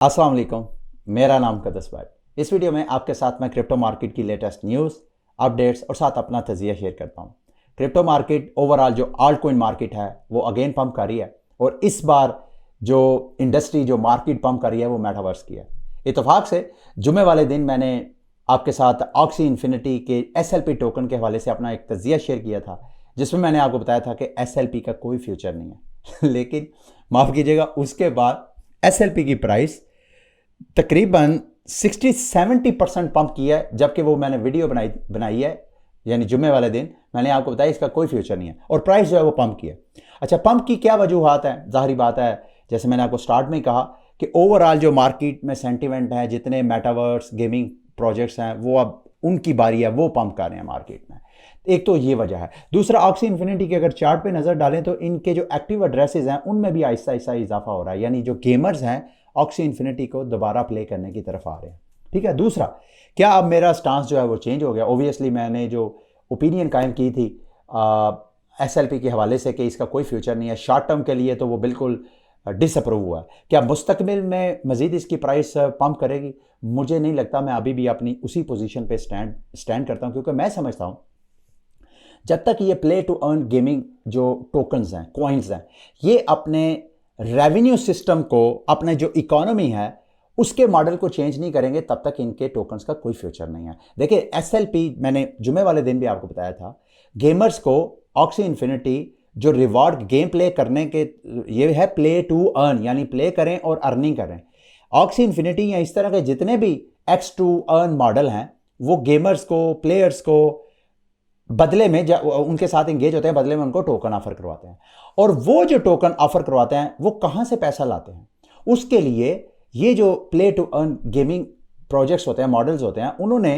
अस्सलाम वालेकुम। मेरा नाम कदस भाई। इस वीडियो में आपके साथ मैं क्रिप्टो मार्केट की लेटेस्ट न्यूज़, अपडेट्स और साथ अपना तजिया शेयर करता हूँ। क्रिप्टो मार्केट ओवरऑल जो आल्ट कॉइन मार्केट है वो अगेन पंप कर रही है और इस बार जो इंडस्ट्री जो मार्केट पंप कर रही है वो मेटावर्स की है। इत्तेफाक से जुमे वाले दिन मैंने आपके साथ ऑक्सी इन्फिनिटी के SLP टोकन के हवाले से अपना एक तजिया शेयर किया था, जिसमें मैंने आपको बताया था कि SLP का कोई फ्यूचर नहीं है लेकिन माफ़ कीजिएगा, उसके बाद SLP की प्राइस तकरीबन 60-70% पंप किया है, जबकि वो मैंने वीडियो बनाई है, यानी जुम्मे वाले दिन मैंने आपको बताया इसका कोई फ्यूचर नहीं है और प्राइस जो है वो पंप किया। अच्छा, पंप की क्या वजूहत है? जाहिर बात है, जैसे मैंने आपको स्टार्ट में कहा कि ओवरऑल जो मार्केट में सेंटीमेंट है, जितने मेटावर्स गेमिंग प्रोजेक्ट्स हैं वो अब उनकी बारी है, वो पंप कर रहे हैं मार्केट में। एक तो ये वजह है। दूसरा, ऑक्सी इन्फिनिटी के अगर चार्ट पे नज़र डालें तो इनके जो एक्टिव एड्रेसेस हैं उनमें भी आहिस्ता आहिस्ता इजाफा हो रहा है, यानी जो गेमर्स हैं ऑक्सी इन्फिनिटी को दोबारा प्ले करने की तरफ आ रहे हैं। ठीक है। दूसरा, क्या अब मेरा स्टांस जो है वो चेंज हो गया? ओबियसली मैंने जो ओपिनियन कायम की थी SLP के हवाले से कि इसका कोई फ्यूचर नहीं है, शॉर्ट टर्म के लिए तो वो बिल्कुल डिसअप्रूव हुआ है। क्या मुस्तकबिल में मजीद इसकी प्राइस पंप करेगी? मुझे नहीं लगता। मैं अभी भी अपनी उसी पोजीशन पे स्टैंड करता हूं, क्योंकि मैं समझता हूं जब तक ये प्ले टू अर्न गेमिंग जो टोकन्स हैं, कॉइन्स हैं, ये अपने रेवेन्यू सिस्टम को, अपने जो इकोनॉमी है उसके मॉडल को चेंज नहीं करेंगे, तब तक इनके टोकन्स का कोई फ्यूचर नहीं है। देखिए, SLP मैंने जुमे वाले दिन भी आपको बताया था, गेमर्स को ऑक्सी इन्फिनिटी जो रिवॉर्ड गेम प्ले करने के, ये है प्ले टू अर्न, यानी प्ले करें और अर्निंग करें। ऑक्सी इन्फिनिटी या इस तरह के जितने भी एक्स टू अर्न मॉडल हैं वो गेमर्स को, प्लेयर्स को बदले में उनके साथ इंगेज होते हैं, बदले में उनको टोकन ऑफर करवाते हैं। और वो जो टोकन ऑफर करवाते हैं वो कहां से पैसा लाते हैं? उसके लिए ये जो play to earn gaming projects होते हैं, मॉडल्स होते हैं, उन्होंने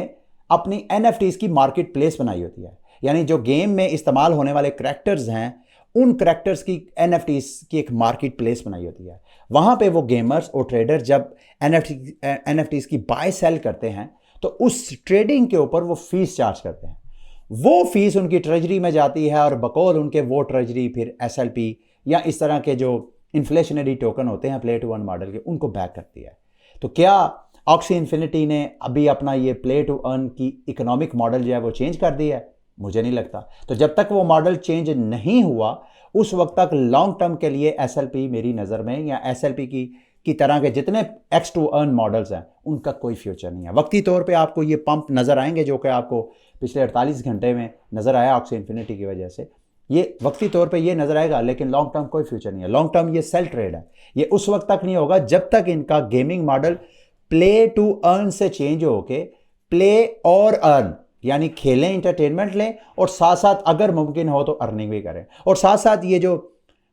अपनी NFTs की मार्केट प्लेस बनाई होती है। यानी जो गेम में इस्तेमाल होने वाले करैक्टर्स हैं, उन करैक्टर्स की NFTs की एक मार्केट प्लेस बनाई होती है। वहां पे वो गेमर्स और ट्रेडर जब NFTs की बाय सेल करते हैं तो उस ट्रेडिंग के ऊपर वो फीस चार्ज करते हैं। वो फीस उनकी ट्रेजरी में जाती है और बकौल उनके वो ट्रेजरी फिर SLP या इस तरह के जो इन्फ्लेशनरी टोकन होते हैं प्ले टू अर्न मॉडल के, उनको बैक करती है। तो क्या ऑक्सी इन्फिनिटी ने अभी अपना ये प्ले टू अर्न की इकोनॉमिक मॉडल जो है वो चेंज कर दिया है? मुझे नहीं लगता। तो जब तक वो मॉडल चेंज नहीं हुआ उस वक्त तक लॉन्ग टर्म के लिए SLP मेरी नज़र में, या SLP की तरह के जितने एक्स टू अर्न मॉडल्स हैं, उनका कोई फ्यूचर नहीं है। वक्ती तौर पे आपको ये पंप नज़र आएंगे, जो कि आपको पिछले 48 घंटे में नज़र आया ऑक्सी इन्फिनिटी की वजह से। ये वक्ती तौर पे ये नज़र आएगा, लेकिन लॉन्ग टर्म कोई फ्यूचर नहीं है। लॉन्ग टर्म ये सेल ट्रेड है। ये उस वक्त तक नहीं होगा जब तक इनका gaming model play to earn से चेंज होके प्ले और अर्न, यानी खेलें, इंटरटेनमेंट लें और साथ साथ अगर मुमकिन हो तो अर्निंग भी करें, और साथ साथ ये जो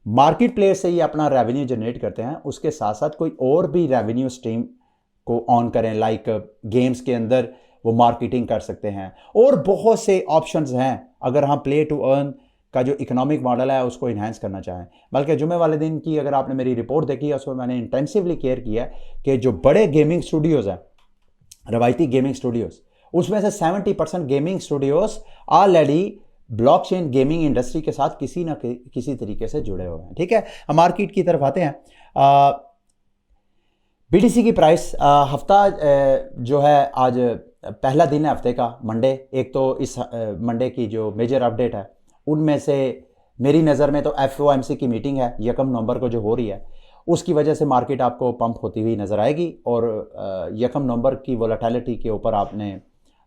मार्केट प्लेस से ये अपना रेवेन्यू जनरेट करते हैं उसके साथ साथ कोई और भी रेवेन्यू स्ट्रीम को ऑन करें। लाइक गेम्स के अंदर वो मार्केटिंग कर सकते हैं और बहुत से ऑप्शंस हैं अगर हम प्ले टू अर्न का जो इकोनॉमिक मॉडल है उसको इन्हांस करना चाहें। बल्कि जुमे वाले दिन की अगर आपने मेरी रिपोर्ट देखी है उसमें मैंने इंटेंसिवली केयर किया कि जो बड़े गेमिंग स्टूडियोज़ हैं, रवायती गेमिंग स्टूडियोज़, उसमें से 70% gaming Studios already blockchain gaming industry के साथ किसी न किसी तरीके से जुड़े हुए हैं। ठीक है, हम मार्केट की तरफ आते हैं। BTC की प्राइस हफ्ता जो है, आज पहला दिन है हफ्ते का, मंडे। एक तो इस मंडे की जो मेजर अपडेट है उनमें से मेरी नज़र में तो FOMC की मीटिंग है 1 नवंबर को जो हो रही है, उसकी वजह से मार्केट आपको पंप होती हुई नज़र आएगी। और 1 नवंबर की वोलेटिलिटी के ऊपर आपने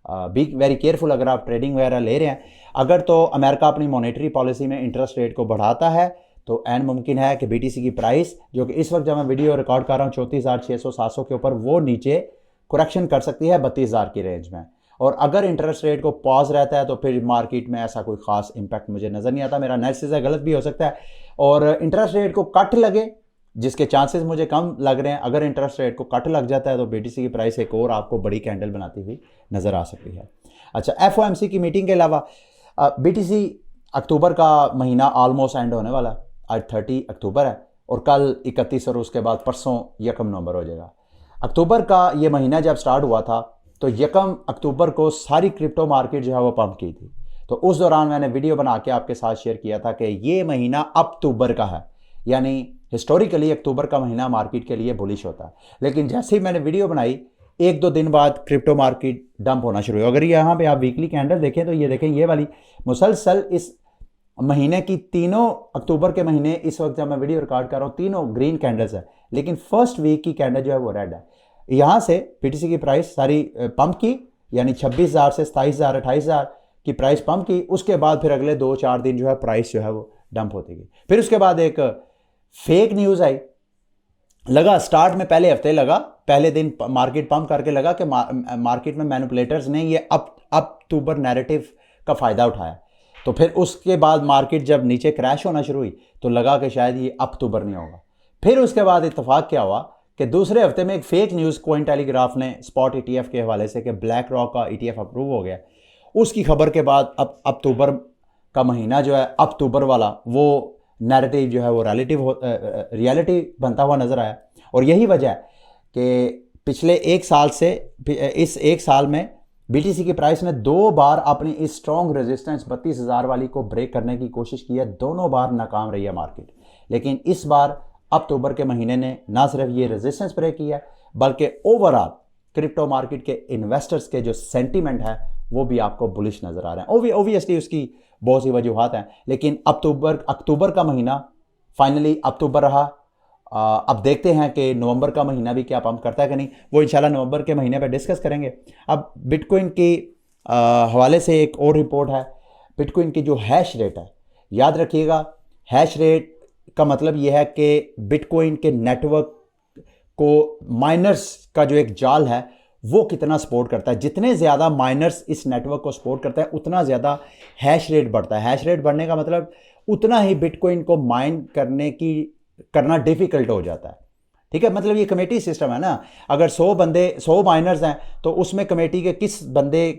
बी वेरी केयरफुल अगर आप ट्रेडिंग वगैरह ले रहे हैं। अगर तो अमेरिका अपनी मॉनेटरी पॉलिसी में इंटरेस्ट रेट को बढ़ाता है तो एन मुमकिन है कि BTC की प्राइस, जो कि इस वक्त जब मैं वीडियो रिकॉर्ड कर रहा हूँ 34,600-700 के ऊपर, वो नीचे करेक्शन कर सकती है 32,000 की रेंज में। और अगर इंटरेस्ट रेट को पॉज रहता है तो फिर मार्केट में ऐसा कोई खास इंपैक्ट मुझे नज़र नहीं आता। मेरा एनालिसिस है, गलत भी हो सकता है। और इंटरेस्ट रेट को कट लगे, जिसके चांसेस मुझे कम लग रहे हैं, अगर इंटरेस्ट रेट को कट लग जाता है तो BTC की प्राइस एक और आपको बड़ी कैंडल बनाती हुई नज़र आ सकती है। अच्छा, FOMC की मीटिंग के अलावा BTC अक्टूबर का महीना ऑलमोस्ट एंड होने वाला। आज 30 अक्टूबर है और कल 31 और उसके बाद परसों 1 नवंबर हो जाएगा। अक्टूबर का ये महीना जब स्टार्ट हुआ था तो 1 अक्टूबर को सारी क्रिप्टो मार्केट जो है वो पंप की थी। तो उस दौरान मैंने वीडियो बना के आपके साथ शेयर किया था कि ये महीना अक्टूबर का है, यानी हिस्टोरिकली अक्टूबर का महीना मार्केट के लिए बुलिश होता है, लेकिन जैसे ही मैंने वीडियो बनाई 1-2 दिन बाद क्रिप्टो मार्केट डंप होना शुरू हुआ। अगर यहाँ पे आप वीकली कैंडल देखें तो ये देखें, ये वाली मुसलसल इस महीने की तीनों, अक्टूबर के महीने इस वक्त जब मैं वीडियो रिकॉर्ड कर रहा हूँ तीनों ग्रीन कैंडल्स है, लेकिन फर्स्ट वीक की कैंडल जो है वो रेड है। यहाँ से बीटीसी की प्राइस सारी पंप की, यानी 26,000 से 27,000 28,000 की प्राइस पंप की। उसके बाद फिर अगले 2-4 दिन जो है प्राइस जो है वो डंप होती गई। फिर उसके बाद एक फेक न्यूज़ आई, लगा स्टार्ट में पहले हफ्ते लगा, पहले दिन मार्केट पंप करके लगा कि मार्केट में मैनिपुलेटर्स ने ये अक्टूबर नैरेटिव का फ़ायदा उठाया। तो फिर उसके बाद मार्केट जब नीचे क्रैश होना शुरू हुई तो लगा कि शायद ये अक्टूबर नहीं होगा। फिर उसके बाद इत्तेफाक क्या हुआ कि दूसरे हफ्ते में एक फेक न्यूज़ कोइन टेलीग्राफ ने स्पॉट ETF के हवाले से कि ब्लैक रॉक का ETF अप्रूव हो गया, उसकी खबर के बाद अब अक्टूबर का महीना जो है, अक्टूबर वाला वो नैरेटिव जो है वो रियलिटी बनता हुआ नज़र आया। और यही वजह है कि पिछले एक साल से, इस एक साल में BTC की प्राइस ने 2 बार अपनी इस स्ट्रॉन्ग रेजिस्टेंस 32,000 वाली को ब्रेक करने की कोशिश की है, दोनों बार नाकाम रही है मार्केट। लेकिन इस बार अक्टूबर के महीने ने ना सिर्फ ये रेजिस्टेंस ब्रेक किया है, बल्कि ओवरऑल क्रिप्टो मार्केट के इन्वेस्टर्स के जो सेंटीमेंट है वो भी आपको बुलिश नज़र आ रहे हैं। ओबियसली उसकी बहुत सी वजूहात हैं, लेकिन अक्टूबर का महीना फाइनली अक्टूबर रहा। अब देखते हैं कि नवंबर का महीना भी क्या पंप करता है कि नहीं, वो इंशाल्लाह नवंबर के महीने पे डिस्कस करेंगे। अब बिटकॉइन की हवाले से एक और रिपोर्ट है, बिटकॉइन की जो हैश रेट है, याद रखिएगा हैश रेट का मतलब यह है कि बिटकॉइन के नेटवर्क को माइनर्स का जो एक जाल है वो कितना सपोर्ट करता है। जितने ज़्यादा माइनर्स इस नेटवर्क को सपोर्ट करता है उतना ज़्यादा हैश रेट बढ़ता है। हैश रेट बढ़ने का मतलब उतना ही बिटकॉइन को माइन करना डिफ़िकल्ट हो जाता है। ठीक है, मतलब ये कमेटी सिस्टम है ना, अगर 100 माइनर्स हैं तो उसमें कमेटी के किस बंदे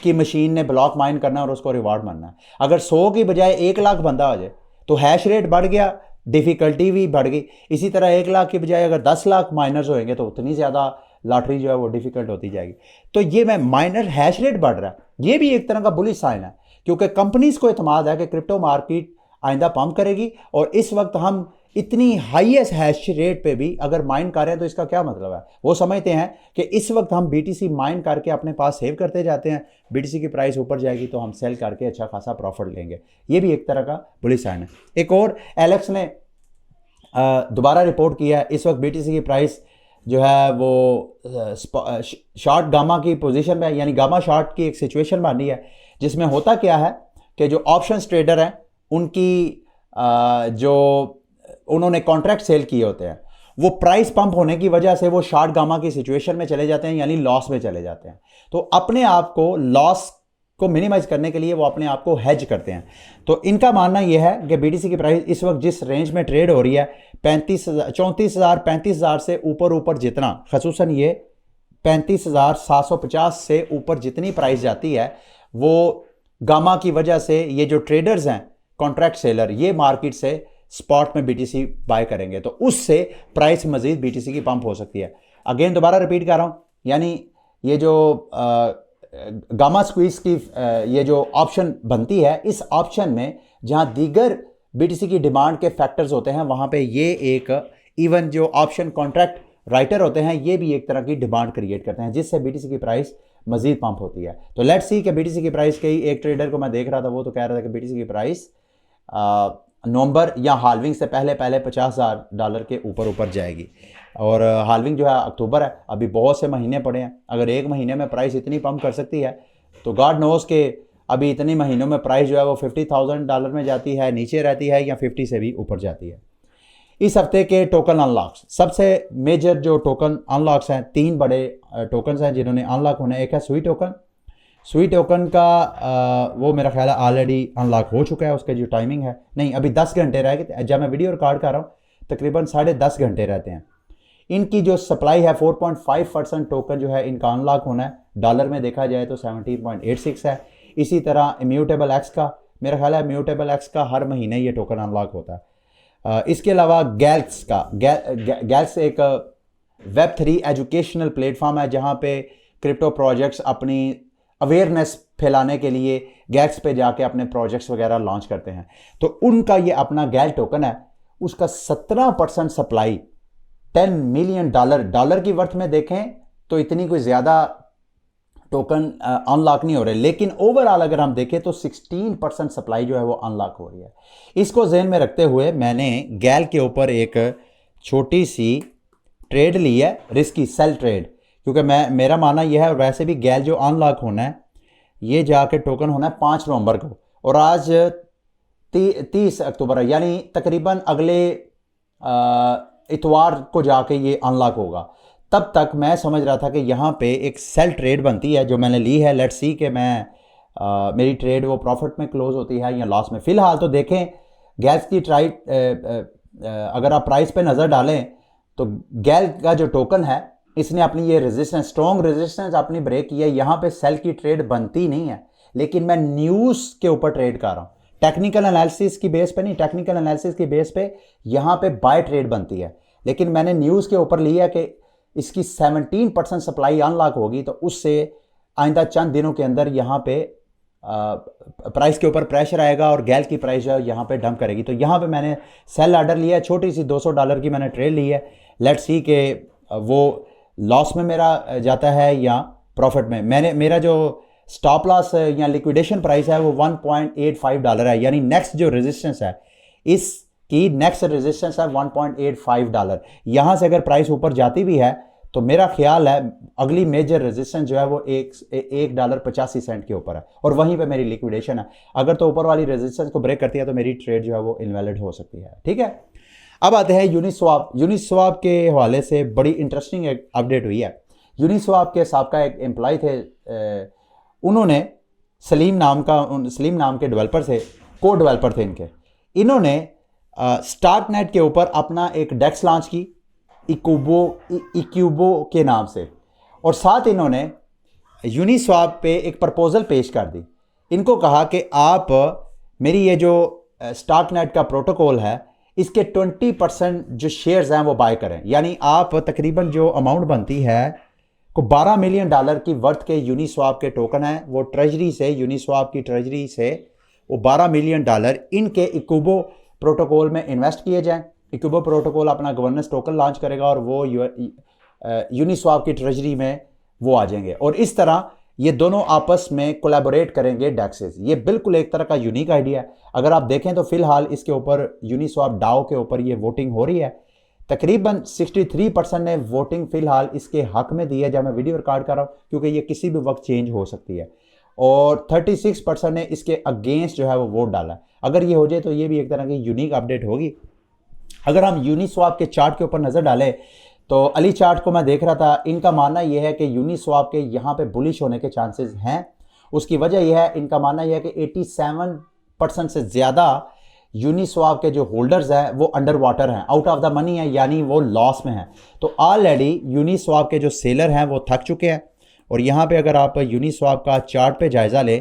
की मशीन ने ब्लॉक माइन करना और उसको रिवार्ड मिलना है। अगर 100 की बजाय 1 लाख बंदा हो जाए तो हैश रेट बढ़ गया, डिफ़िकल्टी भी बढ़ गई। इसी तरह 1 लाख की बजाय अगर 10 लाख माइनर्स होंगे तो उतनी ज़्यादा लॉटरी जो है वो डिफ़िकल्ट होती जाएगी। तो ये में माइनर हैश रेट बढ़ रहा है, ये भी एक तरह का बुलिश साइन है, क्योंकि कंपनीज को इत्मीनान है कि क्रिप्टो मार्केट आइंदा पंप करेगी। और इस वक्त हम इतनी हाईएस्ट हैश रेट पे भी अगर माइन कर रहे हैं तो इसका क्या मतलब है, वो समझते हैं कि इस वक्त हम BTC माइन करके अपने पास सेव करते जाते हैं, BTC की प्राइस ऊपर जाएगी तो हम सेल करके अच्छा खासा प्रॉफिट लेंगे। ये भी एक तरह का बुलिश साइन है। एक और एलेक्स ने दोबारा रिपोर्ट किया है, इस वक्त BTC की प्राइस जो है वो शॉर्ट गामा की पोजीशन में, यानी गामा शॉर्ट की एक सिचुएशन बनी है, जिसमें होता क्या है कि जो ऑप्शंस ट्रेडर हैं उनकी जो उन्होंने कॉन्ट्रैक्ट सेल किए होते हैं वो प्राइस पंप होने की वजह से वो शॉर्ट गामा की सिचुएशन में चले जाते हैं, यानी लॉस में चले जाते हैं। तो अपने आप को लॉस को मिनिमाइज करने के लिए वो अपने आप को हेज करते हैं। तो इनका मानना यह है कि BTC की प्राइस इस वक्त जिस रेंज में ट्रेड हो रही है 34,000 से ऊपर जितना, खसूसन ये 35,750 से ऊपर जितनी प्राइस जाती है वो गामा की वजह से ये जो ट्रेडर्स हैं कॉन्ट्रैक्ट सेलर ये मार्केट से स्पॉट में BTC बाय करेंगे, तो उससे प्राइस मजीद BTC की पंप हो सकती है। अगेन दोबारा रिपीट कर रहा हूँ, यानी ये जो गामा स्क्वीज की ये जो ऑप्शन बनती है, इस ऑप्शन में जहाँ दीगर BTC की डिमांड के फैक्टर्स होते हैं वहाँ पे ये एक इवन जो ऑप्शन कॉन्ट्रैक्ट राइटर होते हैं ये भी एक तरह की डिमांड क्रिएट करते हैं, जिससे BTC की प्राइस मजीद पंप होती है। तो लेट्स सी कि BTC की प्राइस कई एक ट्रेडर को मैं देख रहा था, वो तो कह रहा था कि BTC की प्राइस नवंबर या हाल्विंग से पहले $50,000 के ऊपर जाएगी। और हाल्विंग जो है अक्टूबर है, अभी बहुत से महीने पड़े हैं। अगर एक महीने में प्राइस इतनी पंप कर सकती है तो गॉड नोस के अभी इतने महीनों में प्राइस जो है वो $50,000 में जाती है, नीचे रहती है, या 50 से भी ऊपर जाती है। इस हफ्ते के टोकन अनलॉक्स, सबसे मेजर जो टोकन अनलॉक्स हैं, 3 बड़े टोकन हैं जिन्होंने अनलॉक होना है। एक है स्वी टोकन का वो मेरा ख्याल है ऑलरेडी अनलॉक हो चुका है, उसका जो टाइमिंग है नहीं अभी 10 घंटे रह गए। जब मैं वीडियो रिकॉर्ड कर रहा हूँ तकरीबन 10.5 घंटे रहते हैं। इनकी जो सप्लाई है 4.5% टोकन जो है इनका अनलॉक होना है। डॉलर में देखा जाए तो 17.86 है। इसी तरह इम्यूटेबल एक्स का, मेरा ख्याल है इम्यूटेबल एक्स का हर महीने ये टोकन अनलॉक होता है। इसके अलावा गैल्स का, गैल्स एक Web3 एजुकेशनल प्लेटफॉर्म है जहाँ पे क्रिप्टो प्रोजेक्ट्स अपनी अवेयरनेस फैलाने के लिए गैल्स पे जाके अपने प्रोजेक्ट्स वगैरह लॉन्च करते हैं। तो उनका ये अपना गैल टोकन है, उसका 17% सप्लाई 10 मिलियन डॉलर की वर्थ में देखें तो इतनी कोई ज़्यादा टोकन अनलॉक नहीं हो रहे, लेकिन ओवरऑल अगर हम देखें तो 16% सप्लाई जो है वो अनलॉक हो रही है। इसको जहन में रखते हुए मैंने गैल के ऊपर एक छोटी सी ट्रेड ली है, रिस्की सेल ट्रेड, क्योंकि मेरा मानना यह है, और वैसे भी गैल जो अनलॉक होना है ये जाके टोकन होना है 5 नवंबर को, और आज 30 अक्टूबर है, यानी तकरीबन अगले इतवार को जाके ये अनलॉक होगा। तब तक मैं समझ रहा था कि यहाँ पे एक सेल ट्रेड बनती है जो मैंने ली है। लेट्स सी कि मैं मेरी ट्रेड वो प्रॉफिट में क्लोज होती है या लॉस में। फिलहाल तो देखें गैस की अगर आप प्राइस पे नज़र डालें तो गैल का जो टोकन है इसने अपनी ये रेजिस्टेंस, स्ट्रॉन्ग रेजिस्टेंस अपनी ब्रेक की है। यहाँ पे सेल की ट्रेड बनती नहीं है, लेकिन मैं न्यूज़ के ऊपर ट्रेड कर रहा हूँ, टेक्निकल एनालिसिस की बेस पे नहीं, टेक्निकल एनालिसिस की बेस पे यहाँ पे बाय ट्रेड बनती है। लेकिन मैंने न्यूज़ के ऊपर लिया कि इसकी 17% सप्लाई अनलॉक होगी, तो उससे आइंदा चंद दिनों के अंदर यहाँ पे प्राइस के ऊपर प्रेशर आएगा और गैल की प्राइस जो है यहाँ पे डंप करेगी। तो यहाँ पे मैंने सेल ऑर्डर लिया है, छोटी सी $200 की मैंने ट्रेड ली है। लेट्स सी कि वो लॉस में मेरा जाता है या प्रॉफिट में। मेरा जो स्टॉप लॉस या लिक्विडेशन प्राइस है वो $1.85 है, यानी नेक्स्ट जो रेजिस्टेंस है इसकी नेक्स्ट रेजिस्टेंस है $1.85। यहाँ से अगर प्राइस ऊपर जाती भी है तो मेरा ख्याल है अगली मेजर रेजिस्टेंस जो है वो $1.85 के ऊपर है, और वहीं पे मेरी लिक्विडेशन है। अगर तो ऊपर वाली रेजिस्टेंस को ब्रेक करती है तो मेरी ट्रेड जो है वो इनवैलिड हो सकती है। ठीक है, अब आते हैं यूनिस्वाप। यूनिस्वाप के हवाले से बड़ी इंटरेस्टिंग एक अपडेट हुई है। यूनिस्वाप के साबका एक एम्प्लॉय थे, उन्होंने सलीम नाम के डेवलपर से, को डेवलपर थे इन्होंने स्टार्कनेट के ऊपर अपना एक डेक्स लॉन्च की इक्यूबो के नाम से, और साथ इन्होंने यूनिस्वाप पे एक प्रपोजल पेश कर दी। इनको कहा कि आप मेरी ये जो स्टार्कनेट का प्रोटोकॉल है इसके 20% जो शेयर्स हैं वो बाय करें, यानी आप तकरीबन जो अमाउंट बनती है को $12 मिलियन की वर्थ के यूनिस्वाप के टोकन है, वो ट्रेजरी से, यूनिस्वाप की ट्रेजरी से वो $12 मिलियन इनके इक्यूबो प्रोटोकॉल में इन्वेस्ट किए जाएं। इक्यूबो प्रोटोकॉल अपना गवर्नेंस टोकन लॉन्च करेगा और वो यूनिस्वाप की ट्रेजरी में वो आ जाएंगे, और इस तरह ये दोनों आपस में कोलैबोरेट करेंगे डेक्सेस। ये बिल्कुल एक तरह का यूनिक आइडिया है। अगर आप देखें तो फिलहाल इसके ऊपर यूनिस्वाप डाओ के ऊपर ये वोटिंग हो रही है, तकरीबन 63% ने वोटिंग फिलहाल इसके हक में दी है जब मैं वीडियो रिकॉर्ड कर रहा हूँ, क्योंकि ये किसी भी वक्त चेंज हो सकती है, और 36% ने इसके अगेंस्ट जो है वो वोट डाला है। अगर ये हो जाए तो ये भी एक तरह की यूनिक अपडेट होगी। अगर हम यूनिस्वाप के चार्ट के ऊपर नज़र डालें तो अली चार्ट को मैं देख रहा था, इनका मानना यह है कि यूनिस्वाप के यहाँ पे बुलिश होने के चांसेस हैं। उसकी वजह यह है, इनका मानना यह है कि 87% से ज़्यादा यूनिस्वाप के जो होल्डर्स हैं वो अंडर वाटर हैं, आउट ऑफ द मनी है, यानी वो लॉस में हैं। तो ऑलरेडी यूनिस्वाप के जो सेलर हैं वो थक चुके हैं। और यहाँ पे अगर आप यूनिस्वाप का चार्ट पे जायज़ा लें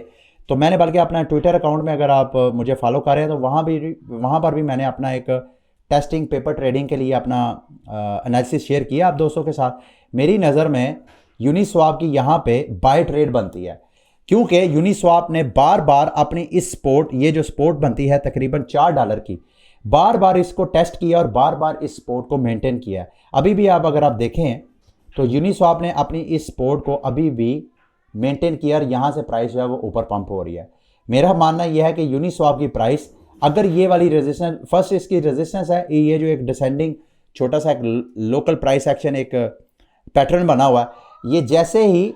तो मैंने बल्कि अपना ट्विटर अकाउंट में, अगर आप मुझे फॉलो कर रहे हैं तो वहाँ पर भी मैंने अपना एक टेस्टिंग पेपर ट्रेडिंग के लिए अपना एनालिसिस शेयर किया आप दोस्तों के साथ। मेरी नज़र में यूनिस्वाप की यहाँ पे बाय ट्रेड बनती है, क्योंकि यूनिस्वाप ने बार बार अपनी इस सपोर्ट, ये जो सपोर्ट बनती है तकरीबन $4 की, बार बार इसको टेस्ट किया और बार बार इस सपोर्ट को मेंटेन किया है। अभी भी अगर आप देखें तो यूनिस्वाप ने अपनी इस सपोर्ट को अभी भी मेंटेन किया और यहाँ से प्राइस जो है वो ऊपर पंप हो रही है। मेरा मानना यह है कि यूनिस्वाप की प्राइस, अगर ये वाली रेजिस्टेंस, फर्स्ट इसकी रेजिस्टेंस है, ये जो एक डिसेंडिंग छोटा सा एक लोकल प्राइस एक्शन, एक पैटर्न बना हुआ है, ये जैसे ही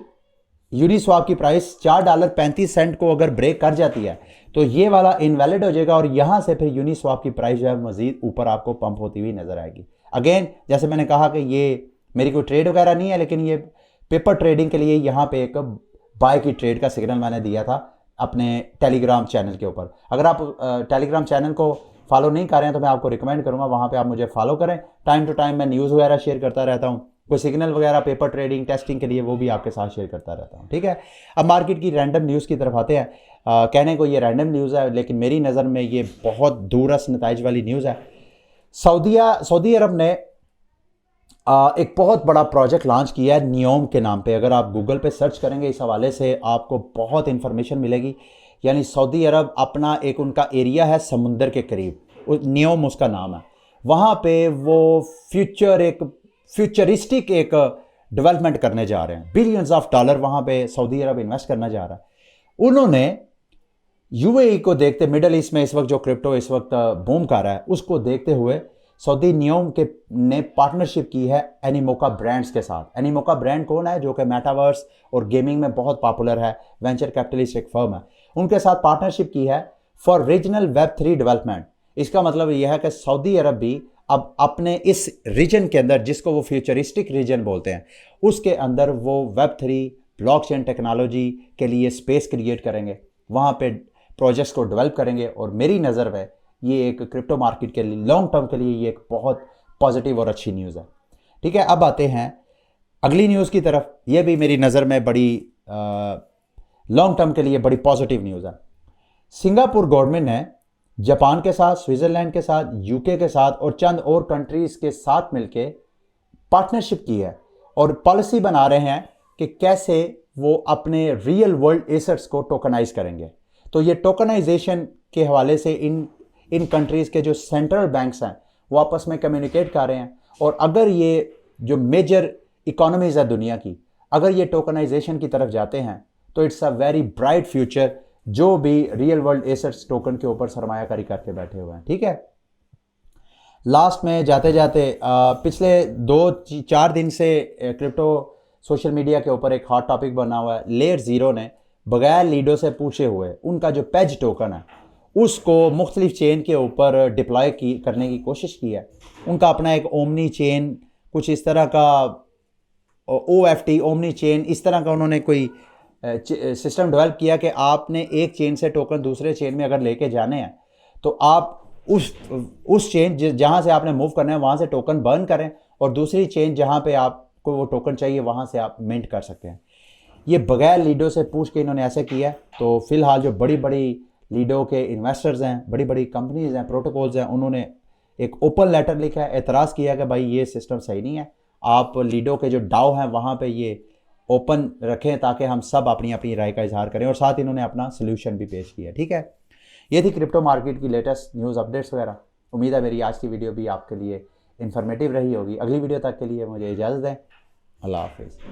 यूनिस्वाप की प्राइस $4.35 को अगर ब्रेक कर जाती है तो ये वाला इनवैलिड हो जाएगा, और यहाँ से फिर यूनिस्वाप की प्राइस जो है मजीद ऊपर आपको पंप होती हुई नजर आएगी। अगेन जैसे मैंने कहा कि ये मेरी कोई ट्रेड वगैरह नहीं है, लेकिन ये पेपर ट्रेडिंग के लिए यहाँ पे एक बाय की ट्रेड का सिग्नल मैंने दिया था अपने टेलीग्राम चैनल के ऊपर। अगर आप टेलीग्राम चैनल को फॉलो नहीं कर रहे हैं तो मैं आपको रिकमेंड करूंगा वहाँ पे आप मुझे फॉलो करें। टाइम टू टाइम मैं न्यूज़ वगैरह शेयर करता रहता हूँ, कोई सिग्नल वगैरह पेपर ट्रेडिंग टेस्टिंग के लिए वो भी आपके साथ शेयर करता रहता हूँ। ठीक है, अब मार्केट की रैंडम न्यूज़ की तरफ आते हैं। कहने को ये रैंडम न्यूज़ है, लेकिन मेरी नज़र में ये बहुत दूरस्थ नताइज वाली न्यूज़ है। सऊदी अरब ने एक बहुत बड़ा प्रोजेक्ट लॉन्च किया है नियोम के नाम पे। अगर आप गूगल पे सर्च करेंगे इस हवाले से आपको बहुत इन्फॉर्मेशन मिलेगी। यानी सऊदी अरब अपना एक उनका एरिया है समुंदर के करीब, नियोम उसका नाम है, वहाँ पे वो फ्यूचरिस्टिक एक डेवलपमेंट करने जा रहे हैं। बिलियंस ऑफ डॉलर वहाँ पे सऊदी अरब इन्वेस्ट करना जा रहा है। उन्होंने यूएई को देखते, मिडल ईस्ट में इस वक्त जो क्रिप्टो इस वक्त बूम कर रहा है, उसको देखते हुए सऊदी नियोम के ने पार्टनरशिप की है एनीमोका ब्रांड्स के साथ। एनीमोका ब्रांड कौन है? जो कि मेटावर्स और गेमिंग में बहुत पॉपुलर है, वेंचर कैपिटलिस्ट एक फर्म है। उनके साथ पार्टनरशिप की है फॉर रीजनल वेब3 डेवलपमेंट। इसका मतलब यह है कि सऊदी अरब भी अब अपने इस रीजन के अंदर, जिसको वो फ्यूचरिस्टिक रीजन बोलते हैं, उसके अंदर वो वेब3 ब्लॉकचेन टेक्नोलॉजी के लिए स्पेस क्रिएट करेंगे, वहाँ पे प्रोजेक्ट्स को डेवलप करेंगे। और मेरी नज़र में ये एक क्रिप्टो मार्केट के लिए लॉन्ग टर्म के लिए ये एक बहुत पॉजिटिव और अच्छी न्यूज़ है। ठीक है, अब आते हैं अगली न्यूज़ की तरफ। ये भी मेरी नज़र में बड़ी लॉन्ग टर्म के लिए बड़ी पॉजिटिव न्यूज़ है। सिंगापुर गवर्नमेंट ने जापान के साथ, स्विट्ज़रलैंड के साथ, यूके के साथ और चंद और कंट्रीज़ के साथ मिलके पार्टनरशिप की है और पॉलिसी बना रहे हैं कि कैसे वो अपने रियल वर्ल्ड एसेट्स को टोकनाइज करेंगे। तो ये टोकनाइजेशन के हवाले से इन कंट्रीज़ के जो सेंट्रल बैंक्स हैं वो आपस में कम्युनिकेट कर रहे हैं। और अगर ये जो मेजर इकोनॉमीज़ है दुनिया की, अगर ये टोकनाइजेशन की तरफ जाते हैं तो it's a very bright future, जो भी रियल वर्ल्ड एसेट्स टोकन के ऊपर सरमायाकारी करके बैठे हुए हैं। ठीक है, लास्ट में जाते जाते पिछले 2-4 दिन से क्रिप्टो सोशल मीडिया के ऊपर एक हॉट टॉपिक बना हुआ है। लेयर ज़ीरो ने बगैर लीडो से पूछे हुए उनका जो पेज टोकन है उसको मुख्तलिफ चेन के ऊपर डिप्लॉय करने की कोशिश की है। उनका अपना एक ओमनी चेन, कुछ इस तरह का OFT ओमनी चेन, इस तरह का उन्होंने कोई सिस्टम डेवलप किया कि आपने एक चेन से टोकन दूसरे चेन में अगर लेके जाने हैं तो आप उस चेन जहाँ से आपने मूव करना है वहाँ से टोकन बर्न करें और दूसरी चेन जहाँ पे आपको वो टोकन चाहिए वहाँ से आप मिंट कर सकते हैं। ये बगैर लीडो से पूछ के इन्होंने ऐसे किया। तो फिलहाल जो बड़ी बड़ी लीडो के इन्वेस्टर्स हैं, बड़ी बड़ी कंपनीज हैं, प्रोटोकॉल्स हैं, उन्होंने एक ओपन लेटर लिखा है, एतराज़ किया कि भाई ये सिस्टम सही नहीं है, आप लीडो के जो डाओ हैं वहाँ पे ये ओपन रखें ताकि हम सब अपनी अपनी राय का इजहार करें। और साथ ही इन्होंने अपना सोल्यूशन भी पेश किया। ठीक है, ये थी क्रिप्टो मार्केट की लेटेस्ट न्यूज़ अपडेट्स वगैरह। उम्मीद है मेरी आज की वीडियो भी आपके लिए इन्फॉर्मेटिव रही होगी। अगली वीडियो तक के लिए मुझे इजाज़त दें। अल्लाह हाफिज़।